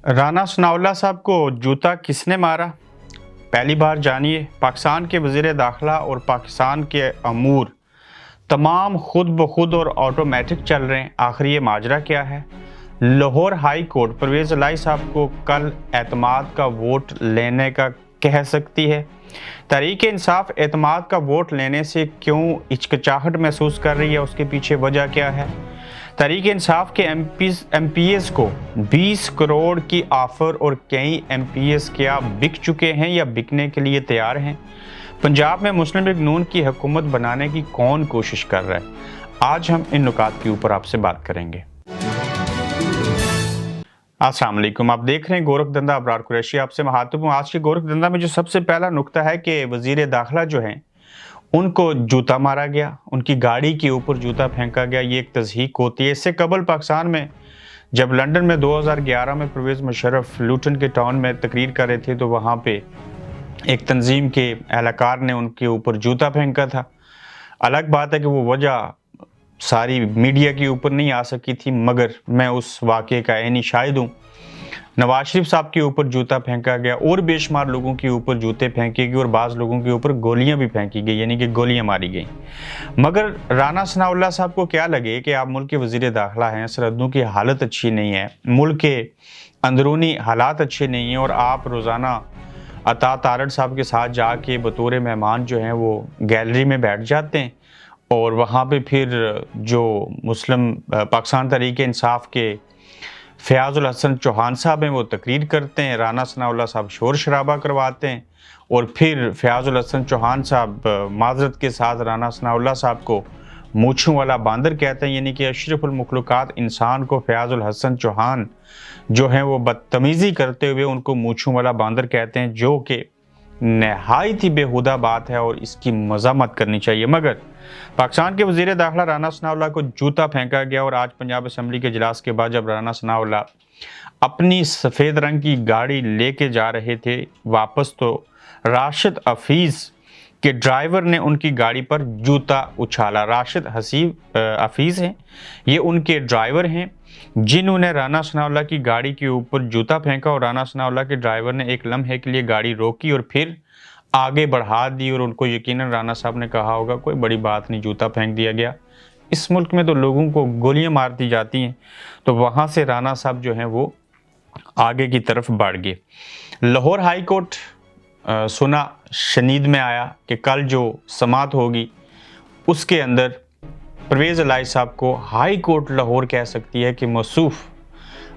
राना सनाउल्लाह साहब को जूता किसने मारा? पहली बार जानिए। पाकिस्तान के वज़ीर दाखिला और पाकिस्तान के अमूर तमाम खुद ब खुद और ऑटोमेटिक चल रहे हैं। आखिर ये माजरा क्या है? लाहौर हाई कोर्ट परवेज़ इलाही साहब को कल एतमाद का वोट लेने का कह सकती है। तहरीक इंसाफ एतमाद का वोट लेने से क्यों हिचकिचाहट महसूस कर रही है, उसके पीछे वजह क्या है? तहरीक इंसाफ के एमपीएस को 20 करोड़ की ऑफर और कई एमपीएस क्या बिक चुके हैं या बिकने के लिए तैयार हैं? पंजाब में मुस्लिम लीग नून की हुकूमत बनाने की कौन कोशिश कर रहा है? आज हम इन नुकात के ऊपर आपसे बात करेंगे। अस्सलाम वालेकुम, आप देख रहे हैं गोरख धंधा। अबरार कुरैशी आपसे मुखातिब हूं। आज के गोरख धंधा में जो सबसे पहला नुक्ता है कि वजीर दाखिला जो हैं उनको जूता मारा गया, उनकी गाड़ी के ऊपर जूता फेंका गया। ये एक तज़हीक होती है। इससे कबल पाकिस्तान में जब लंदन में 2011 में परवेज़ मुशर्रफ लूटन के टाउन में तकरीर कर रहे थे तो वहाँ पे एक तंजीम के एहलकार ने उनके ऊपर जूता फेंका था। अलग बात है कि वो वजह सारी मीडिया के ऊपर नहीं आ सकी थी, मगर मैं उस वाक़े का ऐनी शाहिद हूँ। नवाज शरीफ साहब के ऊपर जूता फेंका गया और बेशुमार लोगों के ऊपर जूते फेंके गए और बाज़ लोगों के ऊपर गोलियां भी फेंकी गई, यानी कि गोलियां मारी गई। मगर राना सनाउल्लाह साहब को क्या लगे कि आप मुल्क के वज़ीर दाखिला हैं, सरहदों की हालत अच्छी नहीं है, मुल्क के अंदरूनी हालात अच्छे नहीं हैं और आप रोज़ाना अता तारड़ साहब के साथ जाके बतौर मेहमान जो हैं वो गैलरी में बैठ जाते हैं और वहाँ पे फिर जो मुस्लिम पाकिस्तान तहरीक इंसाफ के फयाजुल हसन चौहान साहब हैं वो तकरीर करते हैं, राना सनाउल्लाह साहब शोर शराबा करवाते हैं और फिर फयाजुल हसन चौहान साहब माजरत के साथ राना सनाउल्लाह साहब को मूँछों वाला बांदर कहते हैं, यानी कि अशरफुल मखलूक़ात इंसान को फयाजुल हसन चौहान जो हैं वो बदतमीज़ी करते हुए उनको मूँछों वाला बांदर कहते हैं, जो कि नहायत ही बेहुदा बात है और इसकी मज़ामत करनी चाहिए। मगर पाकिस्तान के वज़ीर दाखिला राना सनाउल्लाह को जूता फेंका गया और आज पंजाब असम्बली के इजलास के बाद जब राना सनाउल्लाह अपनी सफ़ेद रंग की गाड़ी लेके जा रहे थे वापस, तो राशिद हफीज़ के ड्राइवर ने उनकी गाड़ी पर जूता उछाला। राशिद हफीज़ हैं, ये उनके ड्राइवर हैं जिन्होंने राना सनाउल्लाह की गाड़ी के ऊपर जूता फेंका और राना सनाउल्लाह के ड्राइवर ने एक लम्हे के लिए गाड़ी रोकी और फिर आगे बढ़ा दी और उनको यकीनन राना साहब ने कहा होगा कोई बड़ी बात नहीं, जूता फेंक दिया गया। इस मुल्क में तो लोगों को गोलियां मार दी जाती हैं। तो वहाँ से राना साहब जो हैं वो आगे की तरफ बढ़ गए। लाहौर हाई कोर्ट सुना शनीद में आया कि कल जो समात होगी उसके अंदर परवेज़ इलाही साहब को हाई कोर्ट लाहौर कह सकती है कि मौसूफ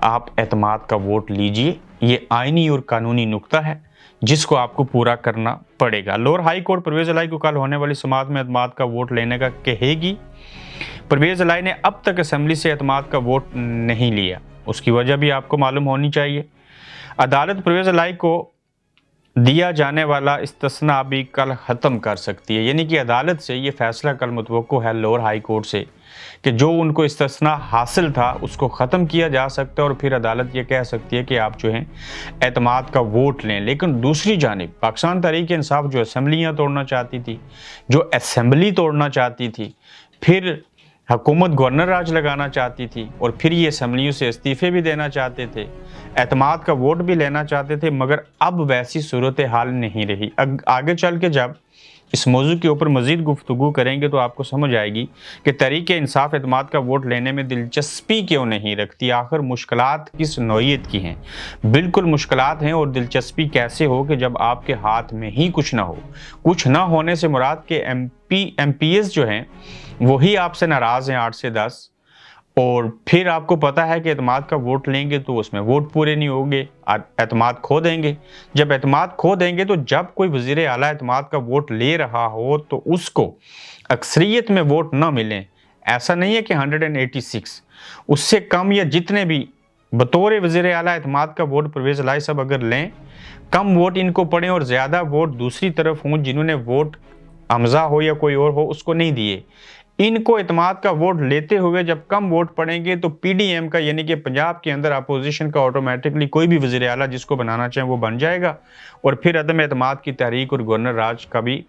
आप एतमाद का वोट लीजिए। ये आइनी और कानूनी नुक्ता है जिसको आपको पूरा करना पड़ेगा। लाहौर हाई कोर्ट परवेज़ इलाही को कल होने वाली समात में एतमाद का वोट लेने का कहेगी। परवेज़ इलाही ने अब तक असम्बली से एतमाद का वोट नहीं लिया, उसकी वजह भी आपको मालूम होनी चाहिए। अदालत परवेज़ इलाही को दिया जाने वाला इस्तिस्ना भी कल ख़त्म कर सकती है, यानी कि अदालत से ये फ़ैसला कल मुतवक्को है लाहौर हाई कोर्ट से कि जो उनको इस्तिस्ना हासिल था उसको ख़त्म किया जा सकता है और फिर अदालत ये कह सकती है कि आप जो हैं एतमाद का वोट लें। लेकिन दूसरी जानिब पाकिस्तान तहरीक इंसाफ जो असम्बलियाँ तोड़ना चाहती थी, जो असम्बली तोड़ना चाहती थी, फिर हुकूमत गवर्नर राज लगाना चाहती थी और फिर ये असम्बलियों से इस्तीफ़े भी देना चाहते थे, एतमाद का वोट भी लेना चाहते थे, मगर अब वैसी सूरत हाल नहीं रही। आगे चल के जब इस मौजू के ऊपर मज़ीद गुफ्तगू करेंगे तो आपको समझ आएगी कि तहरीक इंसाफ एतमाद का वोट लेने में दिलचस्पी क्यों नहीं रखती, आखिर मुश्किलात किस नौइयत की हैं। बिल्कुल मुश्किलात हैं और दिलचस्पी कैसे हो कि जब आपके हाथ में ही कुछ ना हो। कुछ ना होने से मुराद के एमपीएस जो हैं वही आपसे नाराज़ हैं 8 से 10, और फिर आपको पता है कि एतमाद का वोट लेंगे तो उसमें वोट पूरे नहीं होंगे, एतमाद खो देंगे। जब एतमाद खो देंगे तो जब कोई वज़ीर आला एतमाद का वोट ले रहा हो तो उसको अक्सरियत में वोट ना मिलें। ऐसा नहीं है कि 186, उससे कम या जितने भी बतौर वज़ीर आला एतमाद का वोट परवेज़ इलाही साहब अगर लें, कम वोट इनको पड़ें और ज़्यादा वोट दूसरी तरफ हों जिन्होंने वोट हमज़ा हो या कोई और हो उसको नहीं दिए। इनको एतमाद का वोट लेते हुए जब कम वोट पड़ेंगे तो पीडीएम का यानी कि पंजाब के अंदर अपोजिशन का ऑटोमेटिकली कोई भी वज़ीर आला जिसको बनाना चाहे वो बन जाएगा, और फिर अदम एतमाद की तहरीक और गवर्नर राज का भी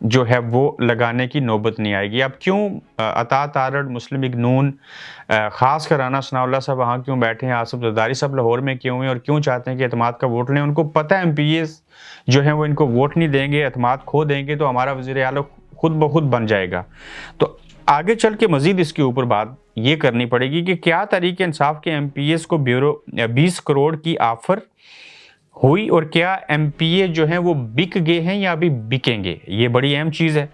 जो है वो लगाने की नौबत नहीं आएगी। अब क्यों अता तारड़, मुस्लिम लीग नून, खास कर राना सनाउल्लाह साहब वहाँ क्यों बैठे हैं, आसिफ जरदारी साहब लाहौर में क्यों हैं और क्यों चाहते हैं कि एतमाद का वोट लें? उनको पता है एमपीएस जो है वो इनको वोट नहीं देंगे, एतमाद खो देंगे तो हमारा वज़ीर आला खुद ब खुद बन जाएगा। तो आगे चल के मजीद इसके ऊपर बात ये करनी पड़ेगी कि क्या तहरीक इंसाफ के एमपीएस को ब्यूरो 20 करोड़ की ऑफर हुई और क्या एमपीए जो हैं वो बिक गए हैं या अभी बिकेंगे? ये बड़ी अहम चीज़ है।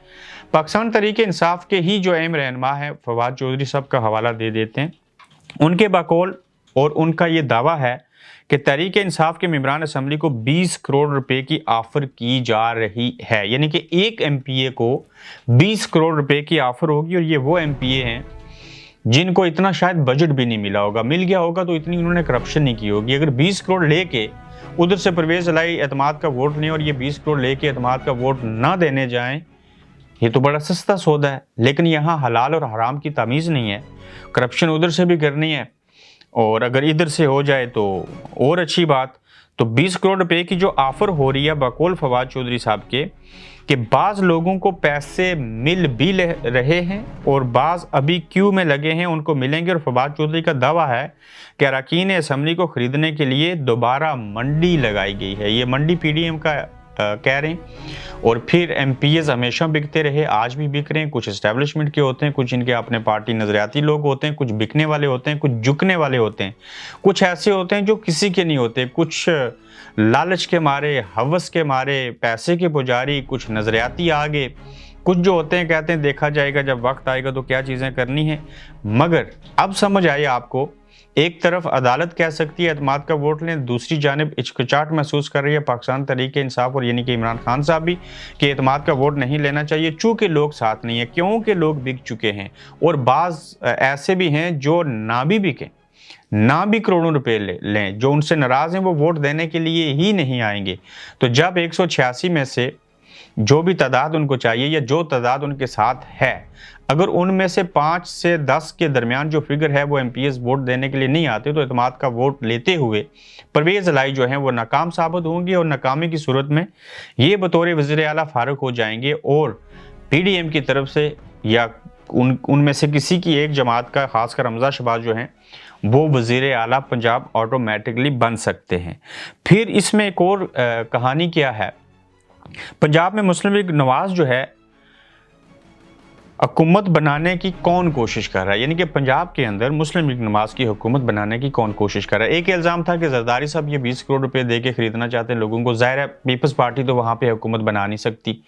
पाकिस्तान तहरीक इंसाफ के ही जो अहम रहनुमा है फवाद चौधरी साहब का हवाला दे देते हैं। उनके बकौल और उनका ये दावा है कि तहरीक इंसाफ के मेंबरान असम्बली को 20 करोड़ रुपए की ऑफर की जा रही है, यानी कि एक एमपीए को 20 करोड़ रुपए की ऑफर होगी। और ये वो एमपीए हैं जिनको इतना शायद बजट भी नहीं मिला होगा, मिल गया होगा तो इतनी उन्होंने करप्शन नहीं की होगी। अगर 20 करोड़ लेके उधर से परवेज इलाही एतमाद का वोट लें और ये 20 करोड़ लेके एतमाद का वोट ना देने जाएं, ये तो बड़ा सस्ता सौदा है। लेकिन यहाँ हलाल और हराम की तमीज़ नहीं है, करप्शन उधर से भी करनी है और अगर इधर से हो जाए तो और अच्छी बात। तो 20 करोड़ रुपए की जो ऑफर हो रही है बकौल फवाद चौधरी साहब के कि बाज़ लोगों को पैसे मिल भी रहे हैं और बाज़ अभी क्यू में लगे हैं, उनको मिलेंगे। और फवाद चौधरी का दावा है कि अरकान असम्बली को ख़रीदने के लिए दोबारा मंडी लगाई गई है। ये मंडी पीडीएम का कह रहे हैं। और फिर एमपीएस हमेशा बिकते रहे, आज भी बिक रहे हैं। कुछ इस्टेब्लिशमेंट के होते हैं, कुछ इनके अपने पार्टी नजरियाती लोग होते हैं, कुछ बिकने वाले होते हैं, कुछ झुकने वाले होते हैं, कुछ ऐसे होते हैं जो किसी के नहीं होते, कुछ लालच के मारे, हवस के मारे, पैसे के पुजारी, कुछ नजरियाती आगे, कुछ जो होते हैं कहते हैं देखा जाएगा जब वक्त आएगा तो क्या चीज़ें करनी है। मगर अब समझ आई आपको, एक तरफ अदालत कह सकती है एतमाद का वोट लें, दूसरी जानिब हिचकिचाहट महसूस कर रही है पाकिस्तान तहरीक इंसाफ और यानी कि इमरान खान साहब भी कि एतमाद का वोट नहीं लेना चाहिए चूँकि लोग साथ नहीं है, क्योंकि लोग बिक चुके हैं। और बाज़ ऐसे भी हैं जो ना भी बिकें, ना भी करोड़ों रुपए लें, जो उनसे नाराज़ हैं वो वोट देने के लिए ही नहीं आएंगे। तो जब 186 में से जो भी तादाद उनको चाहिए या जो तादाद उनके साथ है, अगर उनमें से 5 से 10 के दरमियान जो फिगर है वो एमपीएस वोट देने के लिए नहीं आते तो एतमाद का वोट लेते हुए परवेज इलाही जो है वो नाकाम साबित होंगे और नाकामी की सूरत में ये बतौर वज़ीर आला फारुक हो जाएंगे और पीडीएम की तरफ से या उनमें से किसी की एक जमात का, खासकर हमजा शहबाज जो हैं वो वज़ीर आला पंजाब ऑटोमेटिकली बन सकते हैं। फिर इसमें एक और कहानी क्या है, पंजाब में मुस्लिम लीग नवाज जो है हुकूमत बनाने की कौन कोशिश कर रहा है, यानी कि पंजाब के अंदर मुस्लिम लीग नवाज की हुकूमत बनाने की कौन कोशिश कर रहा है। एक इल्ज़ाम था कि जरदारी साहब ये 20 करोड़ रुपए दे के खरीदना चाहते हैं लोगों को। ज़ाहिर है पीपल्स पार्टी तो वहाँ पे हुकूमत बना नहीं सकती,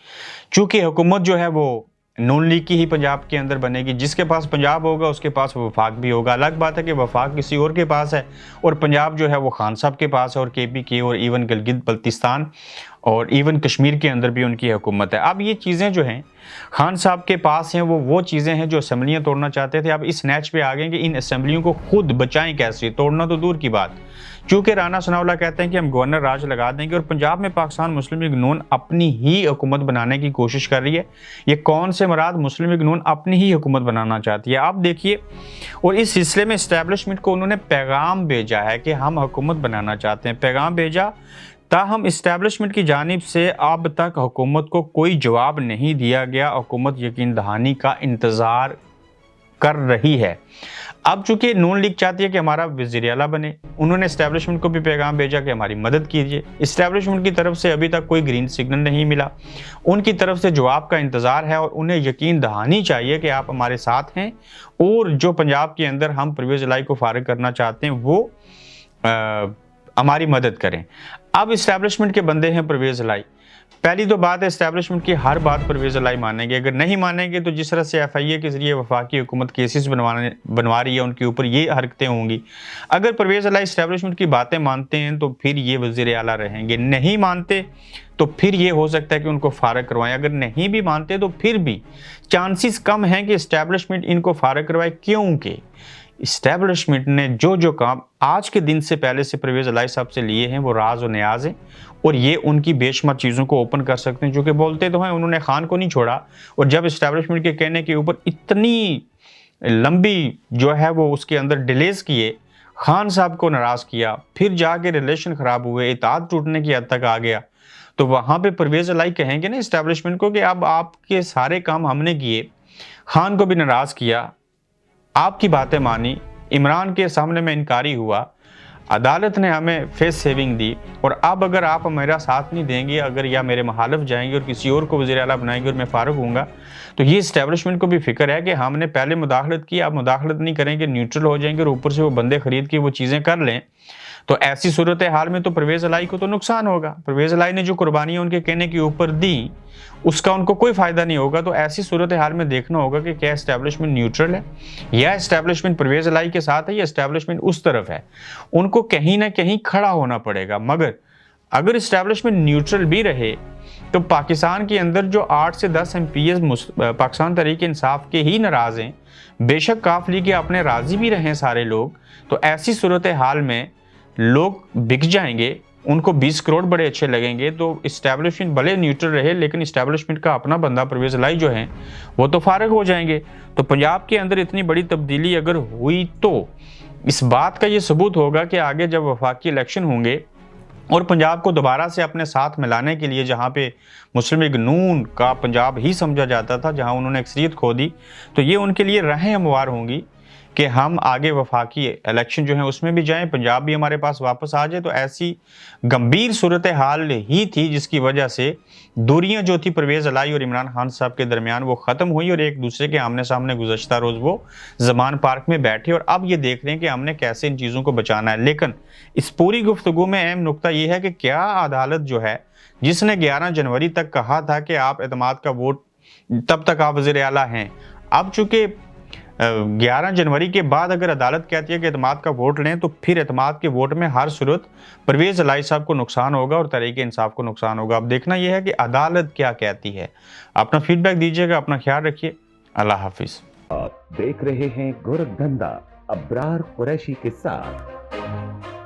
चूँकि हुकूमत जो है वो नून लीग की ही पंजाब के अंदर बनेगी। जिसके पास पंजाब होगा उसके पास वफाक भी होगा। अलग बात है कि वफाक किसी और के पास है और पंजाब जो है वो खान साहब के पास है और केपीके और इवन गिलगित बल्तिस्तान और इवन कश्मीर के अंदर भी उनकी हुकूमत है। अब ये चीज़ें जो हैं खान साहब के पास हैं, वो चीज़ें हैं जो असम्बलियाँ तोड़ना चाहते थे। अब इस नैच पे आ गए कि इन असम्बलियों को खुद बचाएं कैसे, तोड़ना तो दूर की बात। चूँकि राना सनाउल्लाह कहते हैं कि हम गवर्नर राज लगा देंगे और पंजाब में पाकिस्तान मुस्लिम लीग नून अपनी ही हुकूमत बनाने की कोशिश कर रही है। ये कौन से मराद मुस्लिम लीग नून अपनी ही हुकूमत बनाना चाहती है, आप देखिए। और इस सिलसिले में इस्टेब्लिशमेंट को उन्होंने पैगाम भेजा है कि हम हुकूमत बनाना चाहते हैं, पैगाम भेजा। ताहम इस्टेब्लिशमेंट की जानिब से अब तक हुकूमत को कोई जवाब नहीं दिया गया। हुकूमत यकीन दहानी का इंतज़ार कर रही है। अब चूंकि नून लीग चाहती है कि हमारा वज़ीर आला बने, उन्होंने इस्टेब्लिशमेंट को भी पैगाम भेजा कि हमारी मदद कीजिए। इस्टेब्लिशमेंट की तरफ से अभी तक कोई ग्रीन सिग्नल नहीं मिला, उनकी तरफ से जवाब का इंतज़ार है और उन्हें यकीन दहानी चाहिए कि आप हमारे साथ हैं और जो पंजाब के अंदर हम परवेज़ इलाही को फारिग करना चाहते हैं वो हमारी मदद करें। अब इस्टेब्लिशमेंट के बंदे हैं परवेज़ इलाही। पहली तो बात है इस्टेब्लिशमेंट की हर बात परवेज़ इलाही मानेंगे, अगर नहीं मानेंगे तो जिस तरह से एफआईए के जरिए वफाकी हुकूमत केसेस बनवा रही है उनके ऊपर ये हरकतें होंगी। अगर परवेज़ इलाही इस्टेब्लिशमेंट की बातें मानते हैं तो फिर ये वज़ीर आला रहेंगे, नहीं मानते तो फिर ये हो सकता है कि उनको फारिग करवाएं। अगर नहीं भी मानते तो फिर भी चांसेस कम हैं कि इस्टेब्लिशमेंट इनको फारिग करवाए, क्योंकि इस्टेब्लिशमेंट ने जो जो काम आज के दिन से पहले से परवेज इलाही साहब से लिए हैं वो राज और न्याज हैं, और ये उनकी बेशुमार चीज़ों को ओपन कर सकते हैं, जो कि बोलते तो हैं उन्होंने खान को नहीं छोड़ा, और जब इस्टेब्लिशमेंट के कहने के ऊपर इतनी लंबी जो है वो उसके अंदर डिलेज किए, खान साहब को नाराज़ किया, फिर जाके रिलेशन ख़राब हुए, इताद टूटने की हद तक आ गया, तो वहाँ पे परवेज इलाही कहेंगे ना इस्टेब्लिशमेंट को कि अब आपके सारे काम हमने किए, खान को भी नाराज़ किया, आपकी बातें मानी, इमरान के सामने में इनकारी हुआ, अदालत ने हमें फेस सेविंग दी, और अब अगर आप मेरा साथ नहीं देंगे, अगर या मेरे मुखालिफ जाएंगे और किसी और को वज़ीर आला बनाएंगे और मैं फारूक हूँगा, तो ये इस्टेब्लिशमेंट को भी फिक्र है कि हमने पहले मुदाखलत की, आप मुदाखलत नहीं करेंगे, न्यूट्रल हो जाएंगे और ऊपर से वो बंदे खरीद के वो चीज़ें कर लें, तो ऐसी सूरत हाल में तो परवेज इलाही को तो नुकसान होगा। परवेज इलाही ने जो कुर्बानियाँ उनके कहने के ऊपर दी उसका उनको कोई फ़ायदा नहीं होगा। तो ऐसी सूरत हाल में देखना होगा कि क्या इस्टेब्लिशमेंट न्यूट्रल है या इस्टेब्लिशमेंट परवेज इलाही के साथ है या इस्टेब्लिशमेंट उस तरफ है। उनको कहीं ना कहीं खड़ा होना पड़ेगा। मगर अगर इस्टेब्लिशमेंट न्यूट्रल भी रहे तो पाकिस्तान के अंदर जो 8 से 10 MPs पाकिस्तान तहरीक इंसाफ के ही नाराज़ हैं, बेशक काफ लीग के अपने राज़ी भी रहें सारे लोग, तो ऐसी सूरत हाल में लोग बिक जाएंगे, उनको 20 करोड़ बड़े अच्छे लगेंगे। तो इस्टेब्लिशमेंट भले न्यूट्रल रहे लेकिन इस्टेब्लिशमेंट का अपना बंदा परवेज इलाही जो है वो तो फारग हो जाएंगे। तो पंजाब के अंदर इतनी बड़ी तब्दीली अगर हुई तो इस बात का ये सबूत होगा कि आगे जब वफाकी इलेक्शन होंगे और पंजाब को दोबारा से अपने साथ मिलाने के लिए, जहाँ पे मुस्लिम लीग नून का पंजाब ही समझा जाता था, जहाँ उन्होंने अक्सरियत खो दी, तो ये उनके लिए राहें हमवार होंगी कि हम आगे वफाकी इलेक्शन जो है उसमें भी जाएं, पंजाब भी हमारे पास वापस आ जाए। तो ऐसी गंभीर सूरत हाल ही थी जिसकी वजह से दूरियां जो थी परवेज इलाही और इमरान खान साहब के दरमियान वो ख़त्म हुई और एक दूसरे के आमने सामने गुज़श्ता रोज़ वो ज़मान पार्क में बैठे और अब ये देख रहे हैं कि हमने कैसे इन चीज़ों को बचाना है। लेकिन इस पूरी गुफ्तगू में अहम नुकता ये है कि क्या अदालत जो है जिसने 11 जनवरी तक कहा था कि आप एतमाद का वोट तब तक आप वज़ीर आला हैं, अब चूँकि 11 जनवरी के बाद अगर अदालत कहती है कि एतमाद का वोट लें, तो फिर एतमाद के वोट में हर सूरत परवेज इलाही साहब को नुकसान होगा और तहरीक इंसाफ को नुकसान होगा। अब देखना यह है कि अदालत क्या कहती है। अपना फीडबैक दीजिएगा, अपना ख्याल रखिए। अल्लाह हाफिज़। आप देख रहे हैं गोरखधंधा अब्रार कुरैशी के साथ।